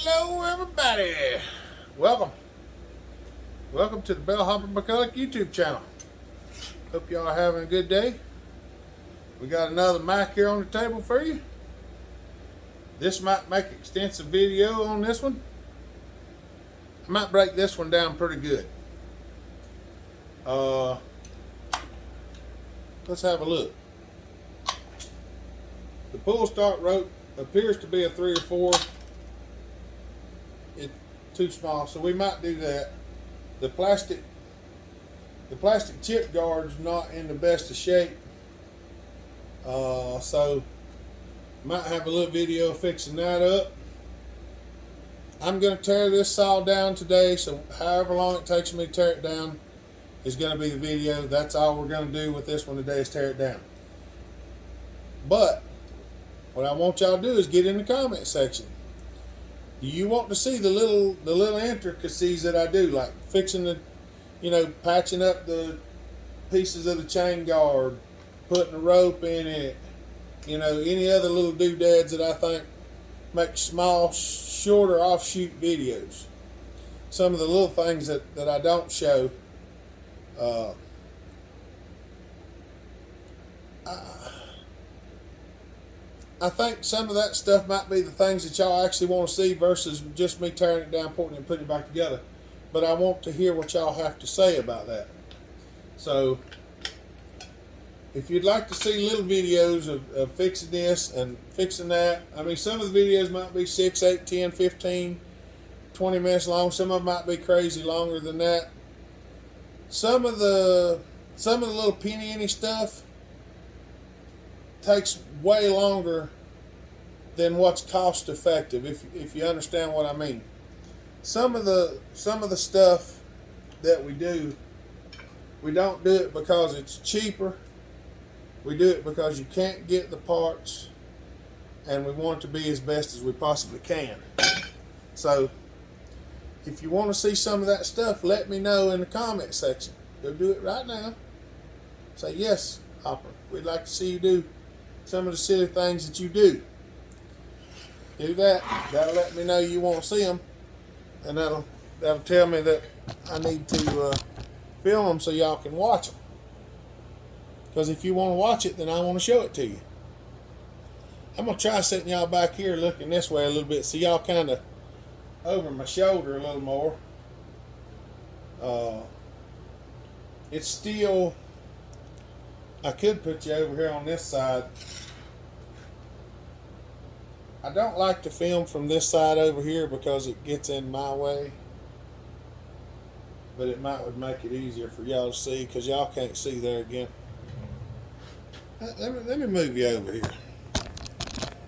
Hello everybody. Welcome to the Bellhopper Mcculloch YouTube channel. Hope y'all are having a good day. We got another Mac here on the table for you. This might make an extensive video on this one. I might break this one down pretty good. Let's have a look. The pull start rope appears to be a 3 or 4. It's too small, so we might do that. The plastic chip guard's not in the best of shape, so might have a little video fixing that up. I'm going to tear this saw down today, so however long it takes me to tear it down is going to be the video. That's all we're going to do with this one today, is tear it down. But what I want y'all to do is get in the comment section. Do you want to see the little intricacies that I do, like fixing the, patching up the pieces of the chain guard, putting a rope in it, any other little doodads that I think make small, shorter offshoot videos. Some of the little things that I don't show. I think some of that stuff might be the things that y'all actually want to see versus just me tearing it down, putting it, and putting it back together. But I want to hear what y'all have to say about that. So, if you'd like to see little videos of fixing this and fixing that, I mean, some of the videos might be 6, 8, 10, 15, 20 minutes long. Some of them might be crazy longer than that. Some of the little penny stuff takes way longer than what's cost effective, if you understand what I mean. Some of the stuff that we do, we don't do it because it's cheaper. We do it because you can't get the parts, and we want it to be as best as we possibly can. So if you want to see some of that stuff, let me know in the comment section. Go do it right now. Say, yes, Hopper, we'd like to see you do some of the silly things that you do. Do that. That'll let me know you want to see them, and that'll tell me that I need to film them so y'all can watch them. Because if you want to watch it, then I want to show it to you. I'm gonna try sitting y'all back here looking this way a little bit, so y'all kind of over my shoulder a little more. It's still, I could put you over here on this side. I don't like to film from this side over here because it gets in my way. But it would make it easier for y'all to see, because y'all can't see there again. Let me move you over here.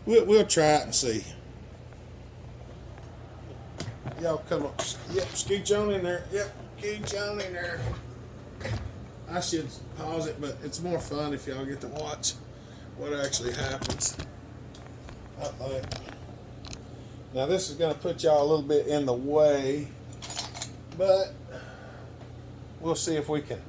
We'll try it and see. Y'all come up. Yep, scooch on in there. Yep, scooch on in there. I should pause it, but it's more fun if y'all get to watch what actually happens, I think. Now this is going to put y'all a little bit in the way, but we'll see if we can.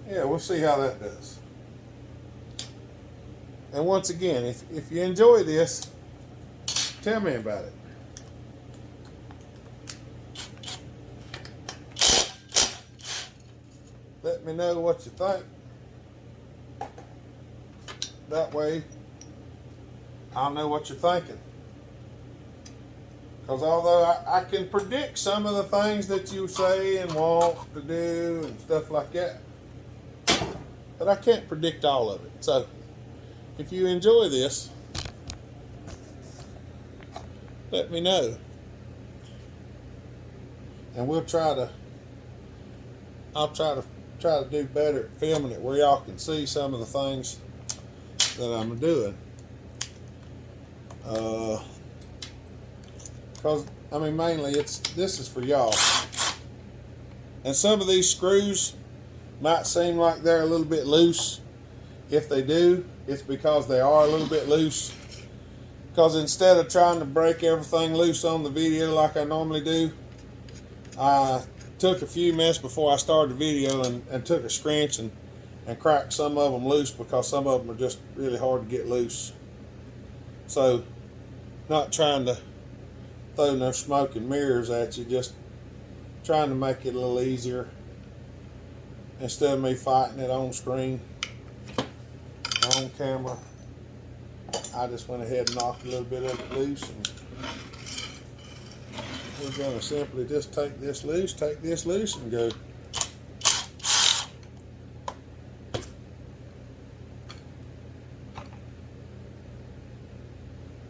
Yeah, we'll see how that does. And once again, if you enjoy this, tell me about it. Let me know what you think. That way, I'll know what you're thinking. Because although I can predict some of the things that you say and want to do and stuff like that, but I can't predict all of it. So, if you enjoy this, let me know, and I'll try to do better at filming it where y'all can see some of the things that I'm doing. Because I mean, mainly this is for y'all. And some of these screws might seem like they're a little bit loose. If they do, it's because they are a little bit loose. Because instead of trying to break everything loose on the video like I normally do, I took a few minutes before I started the video and took a scrunch and and crack some of them loose because some of them are just really hard to get loose. So, not trying to throw no smoke and mirrors at you, just trying to make it a little easier instead of me fighting it on screen, on camera. I just went ahead and knocked a little bit of it loose, and we're going to simply just take this loose, and go.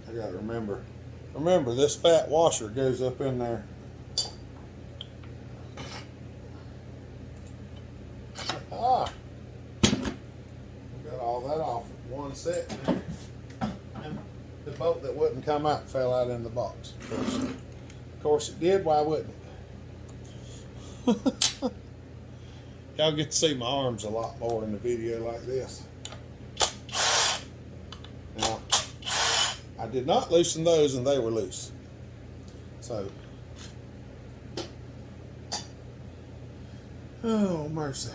I got to remember this fat washer goes up in there. Ah, we got all that off in one set. And the bolt that wouldn't come out fell out in the box. Of course it did. Why wouldn't it? Y'all get to see my arms a lot more in the video like this. Now, I did not loosen those, and they were loose. So, oh mercy.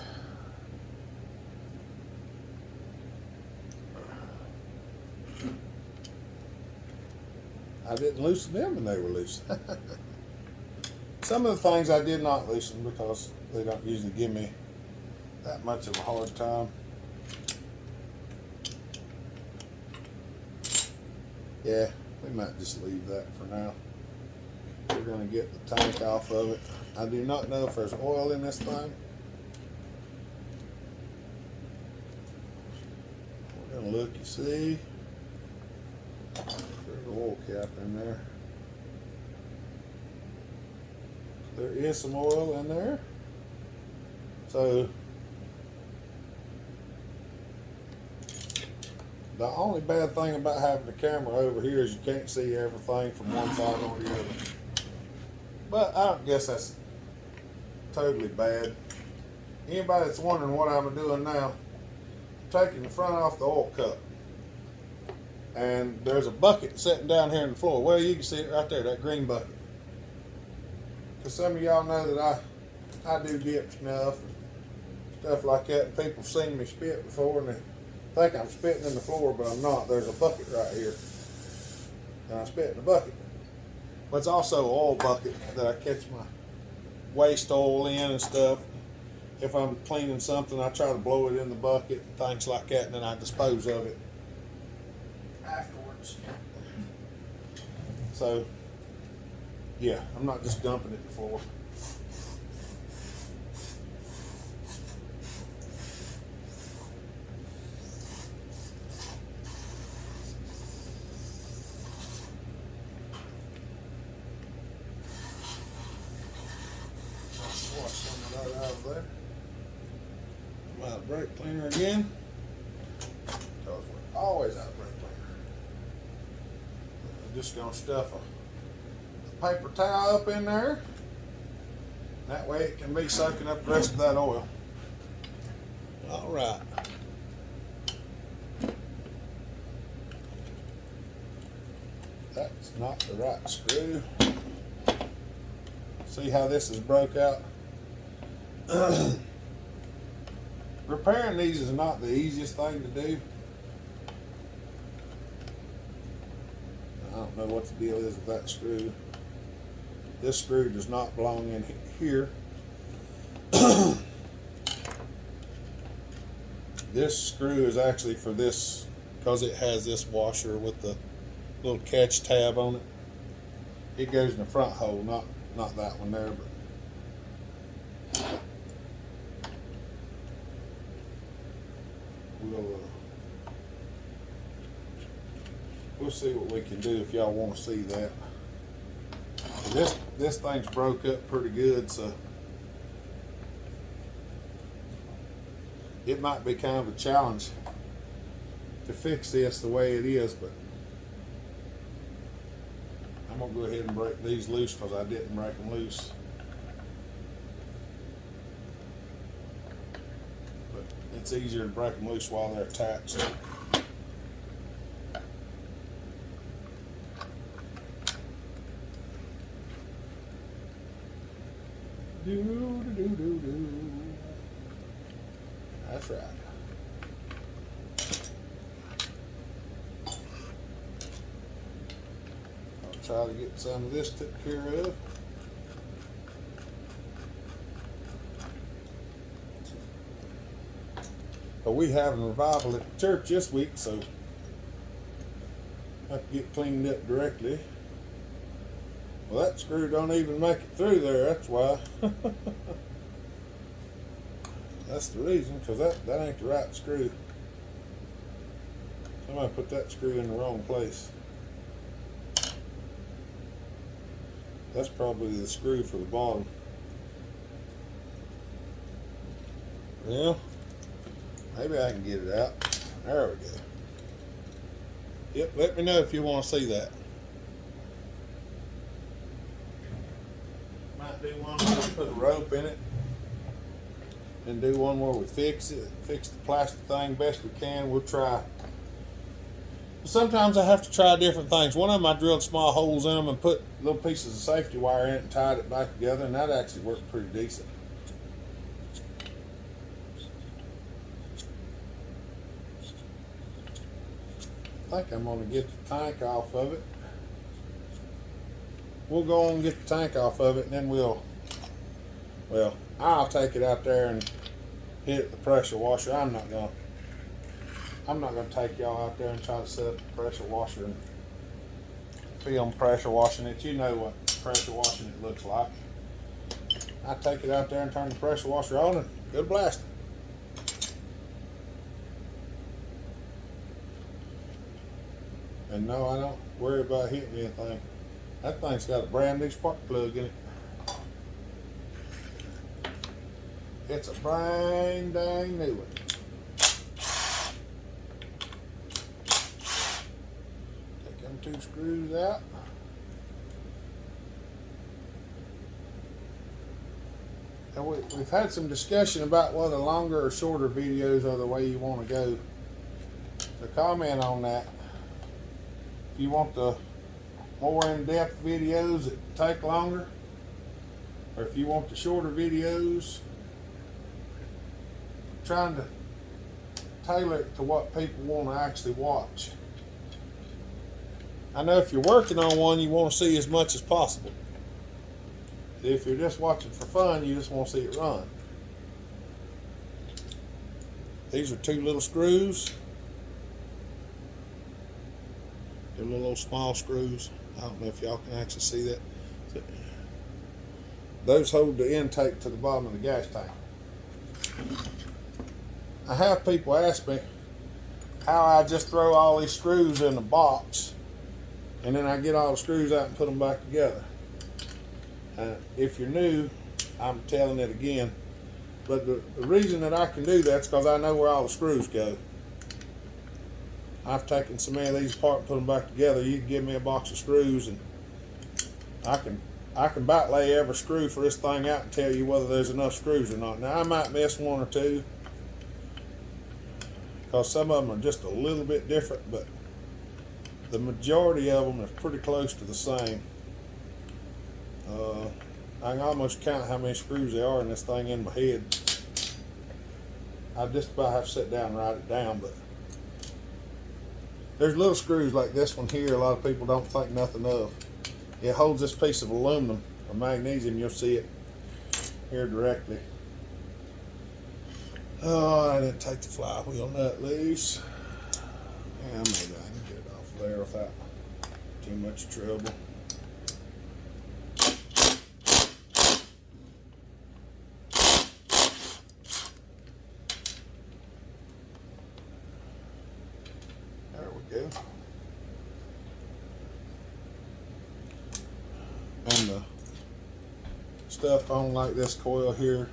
I didn't loosen them, and they were loose. Some of the things I did not loosen because they don't usually give me that much of a hard time. Yeah, we might just leave that for now. We're going to get the tank off of it. I do not know if there's oil in this thing. We're going to look, you see. There's an oil cap in there. There is some oil in there. So, the only bad thing about having the camera over here is you can't see everything from one side or the other. But I don't guess that's totally bad. Anybody that's wondering what I'm doing now, I'm taking the front off the oil cup. And there's a bucket sitting down here on the floor. Well, you can see it right there, that green bucket. Because some of y'all know that I do dip snuff and stuff like that. And people have seen me spit before, and they think I'm spitting in the floor, but I'm not. There's a bucket right here, and I spit in the bucket. But it's also an oil bucket that I catch my waste oil in and stuff. If I'm cleaning something, I try to blow it in the bucket and things like that, and then I dispose of it afterwards. So, yeah, I'm not just dumping it in the floor. Wash some of that out of there. I'm out of brake cleaner again. Because we're always out of brake cleaner. I'm just going to stuff a paper towel up in there. That way it can be soaking up the rest of that oil. All right. That's not the right screw. See how this is broke out? Repairing these is not the easiest thing to do. I don't know what the deal is with that screw. This screw does not belong in here. This screw is actually for this, because it has this washer with the little catch tab on it. It goes in the front hole, not that one there, but we'll see what we can do if y'all want to see that. This thing's broke up pretty good, so it might be kind of a challenge to fix this the way it is, but I'm gonna go ahead and break these loose because I didn't break them loose. But it's easier to break them loose while they're attached. Do. That's right. try to get some of this took care of. But we having a revival at church this week, so I have to get cleaned up directly. Well, that screw don't even make it through there, that's why. That's the reason, because that ain't the right screw. Somebody put that screw in the wrong place. That's probably the screw for the bottom. Well, maybe I can get it out. There we go. Yep, let me know if you want to see that. Might do one where we put a rope in it. And do one where we fix the plastic thing best we can. We'll try. Sometimes I have to try different things. One of them I drilled small holes in them and put little pieces of safety wire in it and tied it back together, and that actually worked pretty decent. I think I'm going to get the tank off of it. We'll go on and get the tank off of it, and then I'll take it out there and hit the pressure washer. I'm not gonna take y'all out there and try to set up the pressure washer and film pressure washing it. You know what pressure washing it looks like. I take it out there and turn the pressure washer on and go blast it. And no, I don't worry about hitting anything. That thing's got a brand new spark plug in it. It's a brand dang new one. Take them 2 screws out. And we've had some discussion about whether longer or shorter videos are the way you want to go. So comment on that. If you want the more in-depth videos that take longer, or if you want the shorter videos, trying to tailor it to what people want to actually watch. I know if you're working on one, you want to see as much as possible. If you're just watching for fun, you just want to see it run. These are 2 little screws. They're little small screws. I don't know if y'all can actually see that. Those hold the intake to the bottom of the gas tank. I have people ask me how I just throw all these screws in a box and then I get all the screws out and put them back together. If you're new, I'm telling it again, but the reason that I can do that is because I know where all the screws go. I've taken so many of these apart and put them back together. You can give me a box of screws and I can back lay every screw for this thing out and tell you whether there's enough screws or not. Now I might miss 1 or 2 because some of them are just a little bit different, but the majority of them are pretty close to the same. I can almost count how many screws there are in this thing in my head. I just about have to sit down and write it down, but there's little screws like this one here a lot of people don't think nothing of. It holds this piece of aluminum or magnesium. You'll see it here directly. Oh, I didn't take the flywheel nut loose. Yeah, maybe I can get it off there without too much trouble. There we go. And the stuff on like this coil here.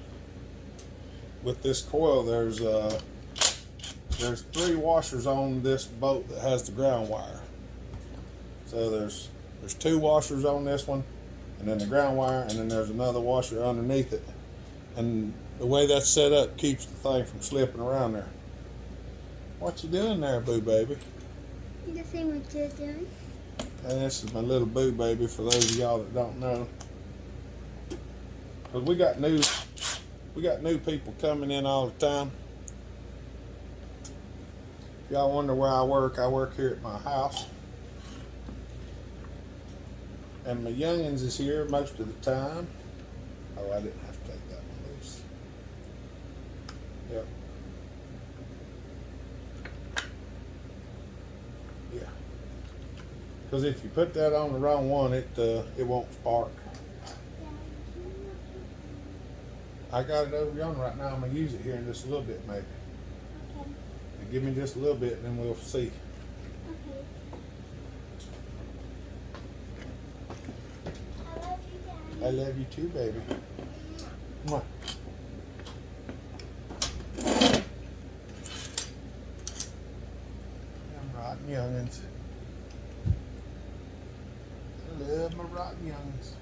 With this coil, there's 3 washers on this bolt that has the ground wire. So there's 2 washers on this one, and then the ground wire, and then there's another washer underneath it. And the way that's set up keeps the thing from slipping around there. What you doing there, boo baby? The same what you're doing. And this is my little boo baby for those of y'all that don't know. Because we got new people coming in all the time. If y'all wonder where I work here at my house. And my youngins is here most of the time. Oh, I didn't have to take that one loose. Yep. Yeah. Because if you put that on the wrong one, it won't spark. I got it over yonder right now. I'm gonna use it here in just a little bit, maybe. Okay. And give me just a little bit, and then we'll see. Okay. I love you, Daddy. I love you too, baby. Mwah. I'm rotten youngins. I love my rotten youngins.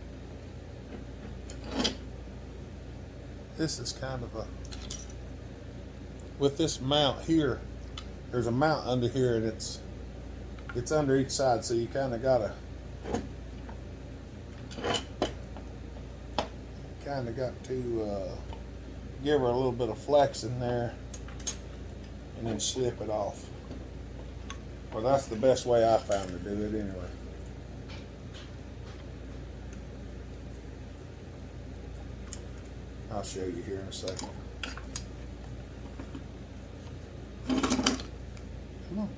This is kind of a, with this mount here, there's a mount under here, and it's under each side, so you kind of got to give her a little bit of flex in there and then slip it off. Well, that's the best way I found to do it anyway. I'll show you here in a second. Come on.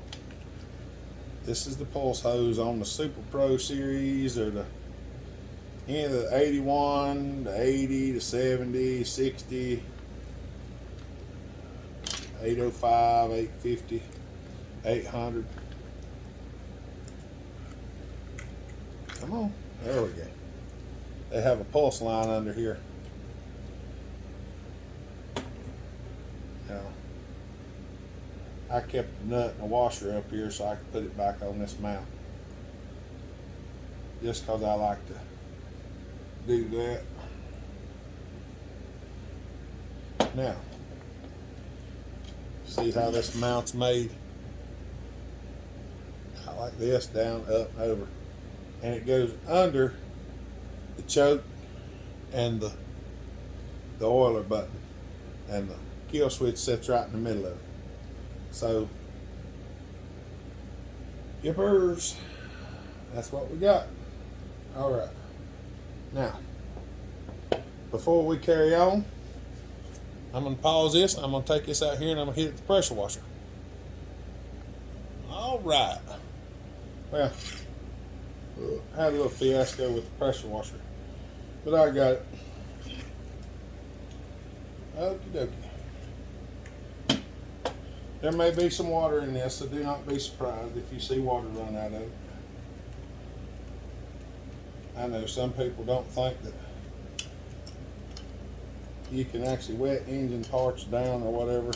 This is the pulse hose on the Super Pro series, or the any of the 81, the 80, the 70, 60, 805, 850, 800. Come on. There we go. They have a pulse line under here. I kept the nut and the washer up here so I could put it back on this mount. Just because I like to do that. Now, see how this mount's made? I like this, down, up, and over. And it goes under the choke and the oiler button. And the kill switch sits right in the middle of it. So, yippers, that's what we got. All right. Now, before we carry on, I'm going to pause this. I'm going to take this out here and I'm going to hit it with the pressure washer. All right. Well, I had a little fiasco with the pressure washer, but I got it. Okie dokie. There may be some water in this, so do not be surprised if you see water run out of it. I know some people don't think that you can actually wet engine parts down or whatever,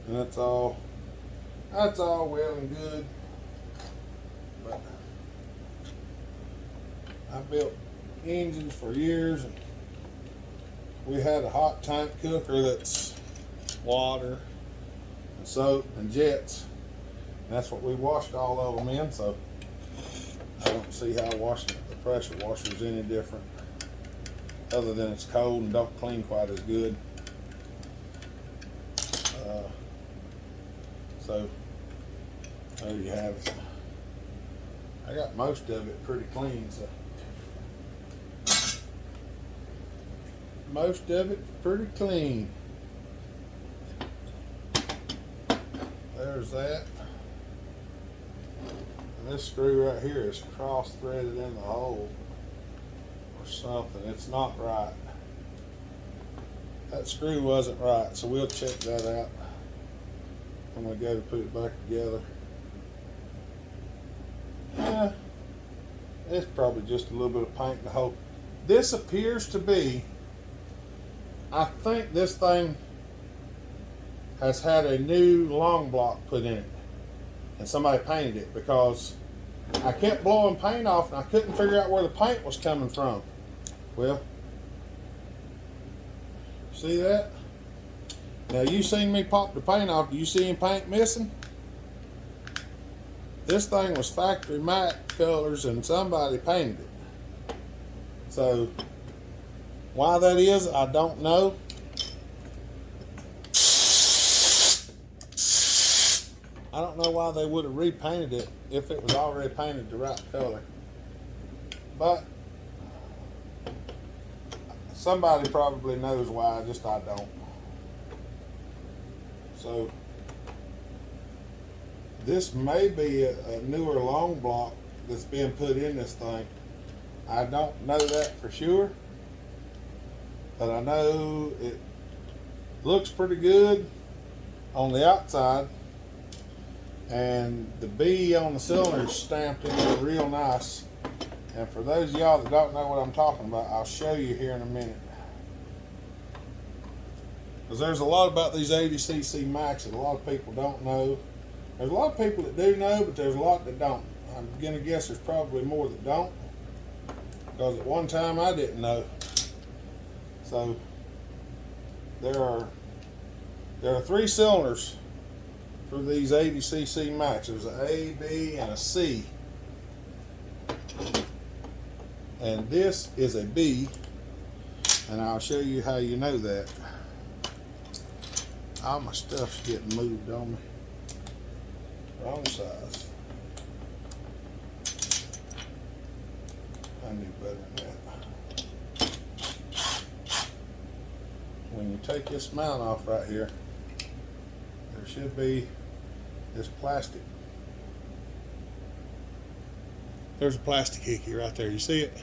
and that's all well and good, but I built engines for years, and we had a hot tank cooker that's water and soap and jets, and that's what we washed all of them in, so I don't see how washing the pressure washer is any different, other than it's cold and don't clean quite as good. So there you have it. I got most of it pretty clean, so most of it's pretty clean. There's that. And this screw right here is cross-threaded in the hole or something. It's not right. That screw wasn't right, so we'll check that out when we go to put it back together. Yeah, it's probably just a little bit of paint in the hole. This appears to be, I think this thing has had a new long block put in it, and somebody painted it, because I kept blowing paint off and I couldn't figure out where the paint was coming from. Well, see that? Now you seen me pop the paint off. Do you see any paint missing? This thing was factory matte colors and somebody painted it. So why that is, I don't know. I don't know why they would have repainted it if it was already painted the right color. But somebody probably knows why, just I don't. So this may be a newer long block that's being put in this thing. I don't know that for sure, but I know it looks pretty good on the outside, and the B on the cylinder is stamped in there real nice. And for those of y'all that don't know what I'm talking about, I'll show you here in a minute. Because there's a lot about these 80cc Max that a lot of people don't know. There's a lot of people that do know, but there's a lot that don't. I'm going to guess there's probably more that don't. Because at one time I didn't know. So there are 3 cylinders for these 80cc Max. There's an A, B, and a C. And this is a B, and I'll show you how you know that. All my stuff's getting moved on me. Wrong size. I knew better than that. When you take this mount off right here, there should be this plastic. There's a plastic hickey right there. You see it?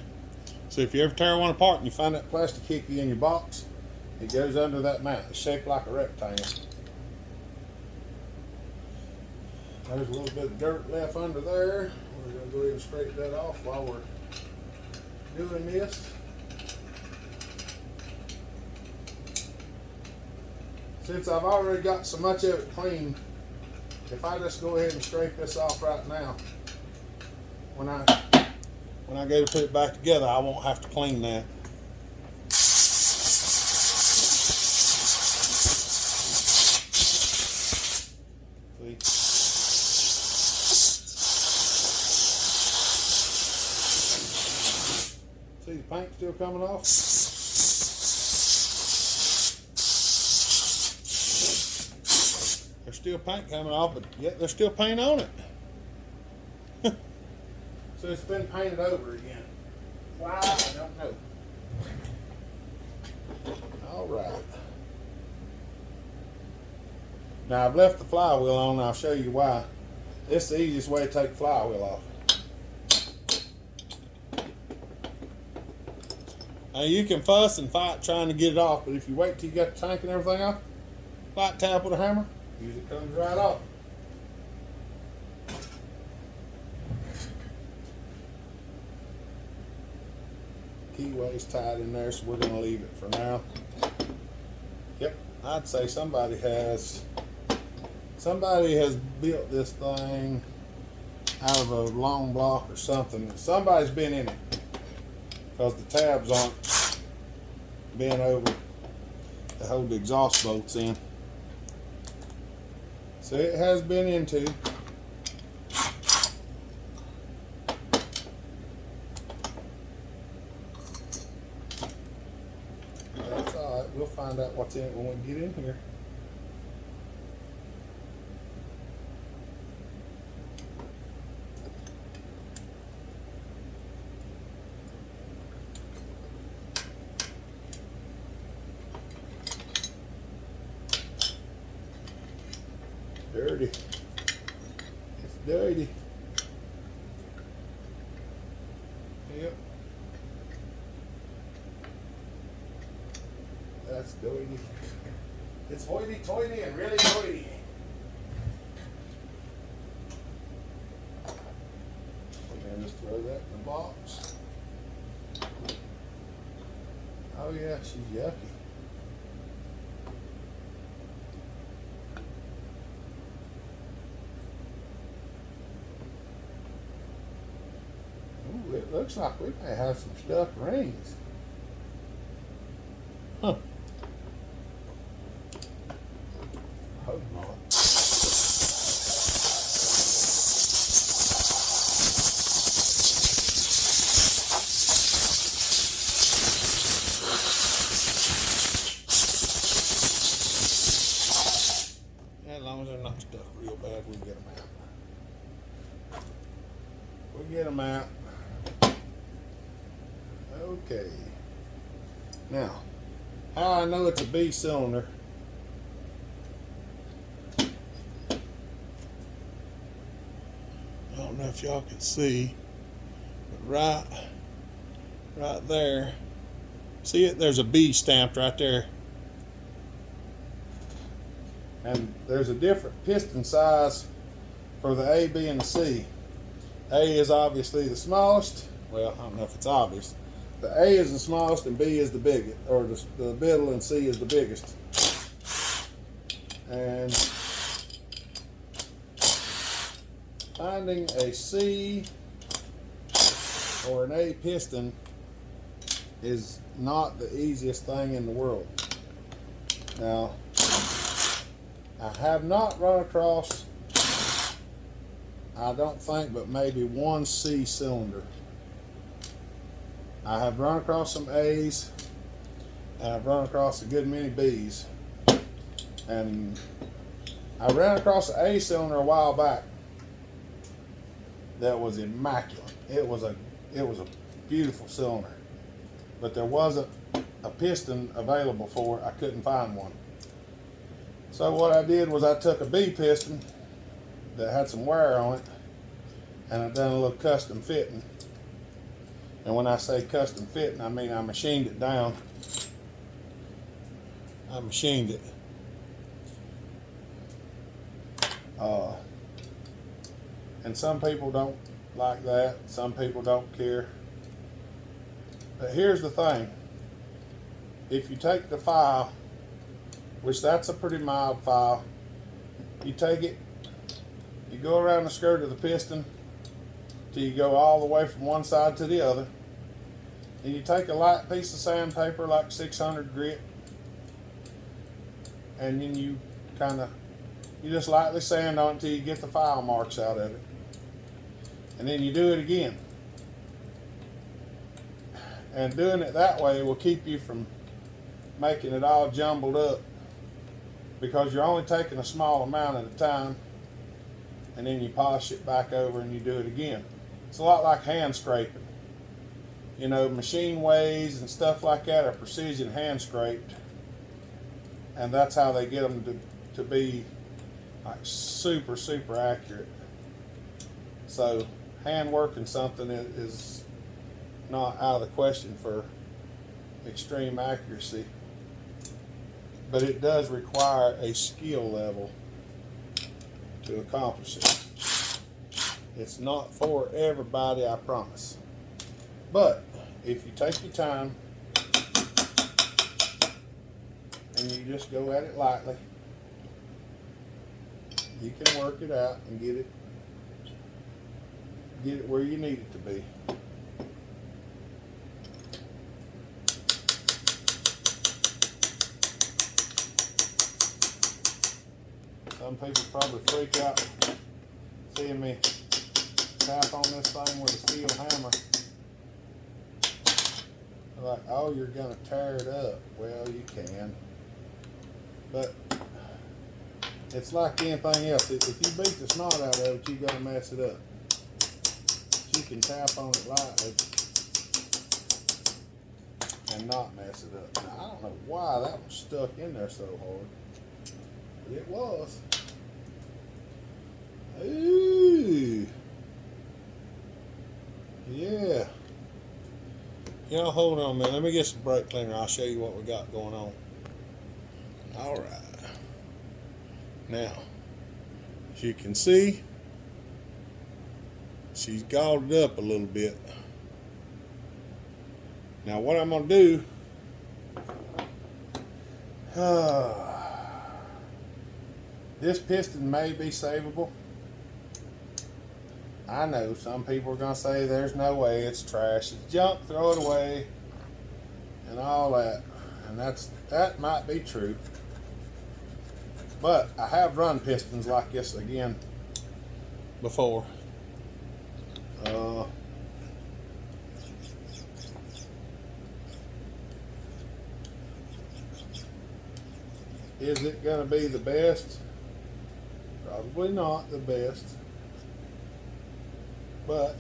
So if you ever tear one apart and you find that plastic hickey in your box, it goes under that mount. It's shaped like a rectangle. There's a little bit of dirt left under there. We're going to go ahead and scrape that off while we're doing this. Since I've already got so much of it clean, if I just go ahead and scrape this off right now, when I go to put it back together, I won't have to clean that. See the paint still coming off? There's still paint coming off, but yet there's still paint on it. So it's been painted over again. Why? I don't know. All right. Now I've left the flywheel on. I'll show you why. This is the easiest way to take the flywheel off. Now you can fuss and fight trying to get it off, but if you wait till you got the tank and everything off, light tap with a hammer, usually comes right off. Keyway's tied in there, so we're going to leave it for now. Yep, I'd say somebody has built this thing out of a long block or something. Somebody's been in it, because the tabs aren't bent over to hold the exhaust bolts in. So it has been into. That's all right. We'll find out what's in it when we get in here. Dirty. It's dirty. Yep. That's dirty. It's hoity-toity and really hoity. We're gonna just throw that in the box. Oh yeah, she's yucky. Ooh, it looks like we may have some stuffed rings. Huh. Hope not. As long as they're not stuck real bad, we can get them out. We get them out. Okay. Now, how I know it's a B cylinder. I don't know if y'all can see, but right there. See it? There's a B stamped right there. And there's a different piston size for the A, B, and the C. A is obviously the smallest. Well, I don't know if it's obvious. The A is the smallest and B is the biggest, or the middle, and C is the biggest. And finding a C or an A piston is not the easiest thing in the world. Now, I have not run across, I don't think, but maybe one C cylinder. I have run across some A's, and I've run across a good many B's. And I ran across an A cylinder a while back that was immaculate. It was a beautiful cylinder, but there wasn't a piston available for it. I couldn't find one. So what I did was I took a B piston that had some wear on it, and I done a little custom fitting. And when I say custom fitting, I mean I machined it down. I machined it. And some people don't like that. Some people don't care. But here's the thing. If you take the file, which that's a pretty mild file, you take it, you go around the skirt of the piston till you go all the way from one side to the other, and you take a light piece of sandpaper like 600 grit, and then you just lightly sand on it until you get the file marks out of it, and then you do it again. And doing it that way will keep you from making it all jumbled up, because you're only taking a small amount at a time, and then you polish it back over and you do it again. It's a lot like hand scraping. You know, machine ways and stuff like that are precision hand scraped, and that's how they get them to be like super accurate. So hand working something is not out of the question for extreme accuracy, but it does require a skill level to accomplish it. It's not for everybody, I promise. But if you take your time and you just go at it lightly, you can work it out and get it where you need it to be. Some people probably freak out seeing me tap on this thing with a steel hammer. They're like, oh, you're gonna tear it up. Well, you can, but it's like anything else. If you beat the snot out of it, you're gonna mess it up. You can tap on it lightly and not mess it up. Now, I don't know why that was stuck in there so hard, but it was. Ooh. Yeah. Y'all hold on a minute. Let me get some brake cleaner. I'll show you what we got going on. Alright. Now, as you can see, she's galled it up a little bit. Now what I'm going to do, this piston may be savable. I know some people are going to say there's no way, it's trash, it's junk, throw it away, and all that. And that might be true. But I have run pistons like this again before. Is it going to be the best? Probably not the best. But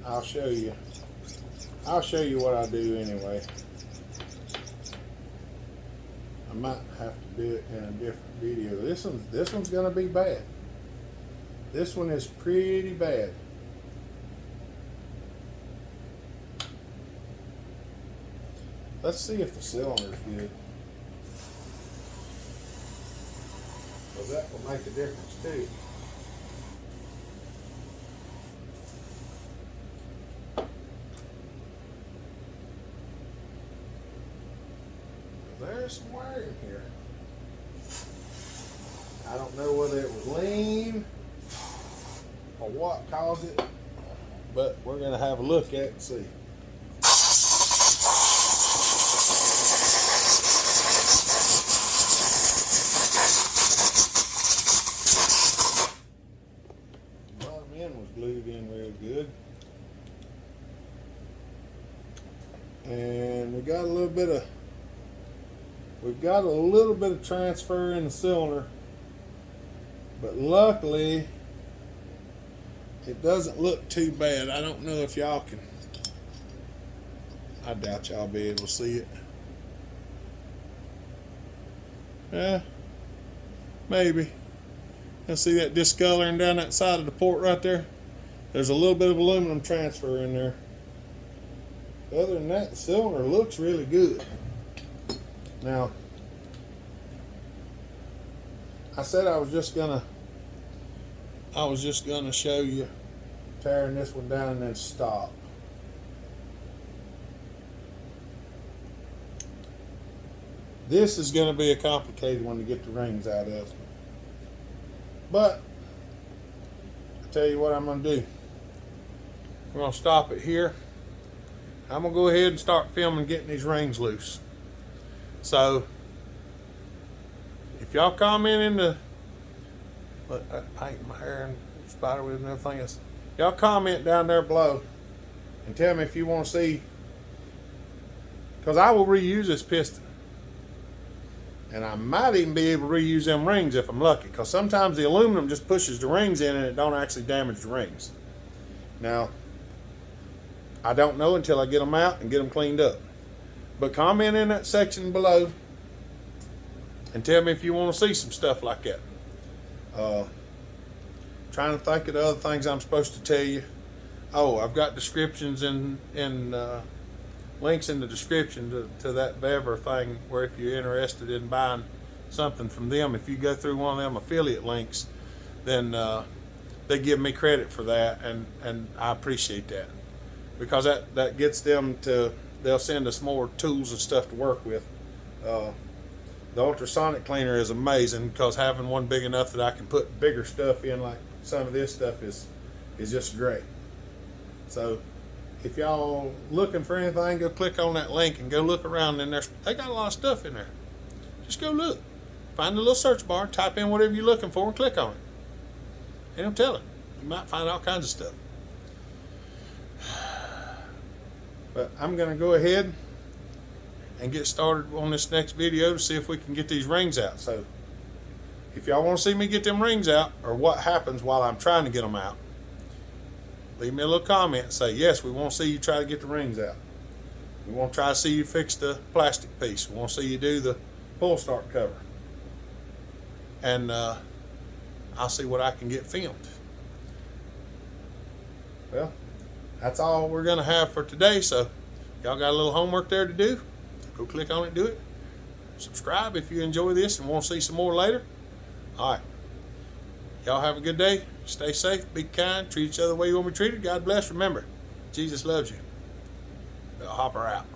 I'll show you. I'll show you what I do anyway. I might have to do it in a different video. This one's gonna be bad. This one is pretty bad. Let's see if the cylinder's good. Because that will make a difference too. There's some wire in here. I don't know whether it was lean or what caused it, but we're going to have a look at it and see. The bottom end was glued in real good. And we've got a little bit of transfer in the cylinder, but luckily it doesn't look too bad. I don't know if y'all can, I doubt y'all be able to see it. Yeah, maybe. Let's see that discoloring down that side of the port right there. There's a little bit of aluminum transfer in there. Other than that, the cylinder looks really good. Now, I said I was just gonna show you tearing this one down and then stop. This is gonna be a complicated one to get the rings out of. But I tell you what I'm gonna do. We're gonna stop it here. I'm gonna go ahead and start filming getting these rings loose. So, if y'all comment in the, I paint my hair and spider web and everything else, y'all comment down there below and tell me if you want to see, because I will reuse this piston. And I might even be able to reuse them rings if I'm lucky, because sometimes the aluminum just pushes the rings in and it don't actually damage the rings. Now, I don't know until I get them out and get them cleaned up. But comment in that section below and tell me if you want to see some stuff like that. Trying to think of the other things I'm supposed to tell you. Oh, I've got descriptions and links in the description to that Bever thing, where if you're interested in buying something from them, if you go through one of them affiliate links, then they give me credit for that, and I appreciate that, because that gets them to, they'll send us more tools and stuff to work with. The ultrasonic cleaner is amazing, because having one big enough that I can put bigger stuff in, like some of this stuff, is just great. So if y'all looking for anything, go click on that link and go look around in there. They got a lot of stuff in there. Just go look. Find the little search bar, type in whatever you're looking for and click on it. And it'll tell it. You might find all kinds of stuff. But I'm going to go ahead and get started on this next video to see if we can get these rings out. So if y'all want to see me get them rings out, or what happens while I'm trying to get them out, leave me a little comment and say, yes, we want to see you try to get the rings out. We want to try to see you fix the plastic piece. We want to see you do the pull start cover. And I'll see what I can get filmed. Well, that's all we're going to have for today. So y'all got a little homework there to do. Go click on it, do it. Subscribe if you enjoy this and want to see some more later. All right. Y'all have a good day. Stay safe. Be kind. Treat each other the way you want to be treated. God bless. Remember, Jesus loves you. Hopper out.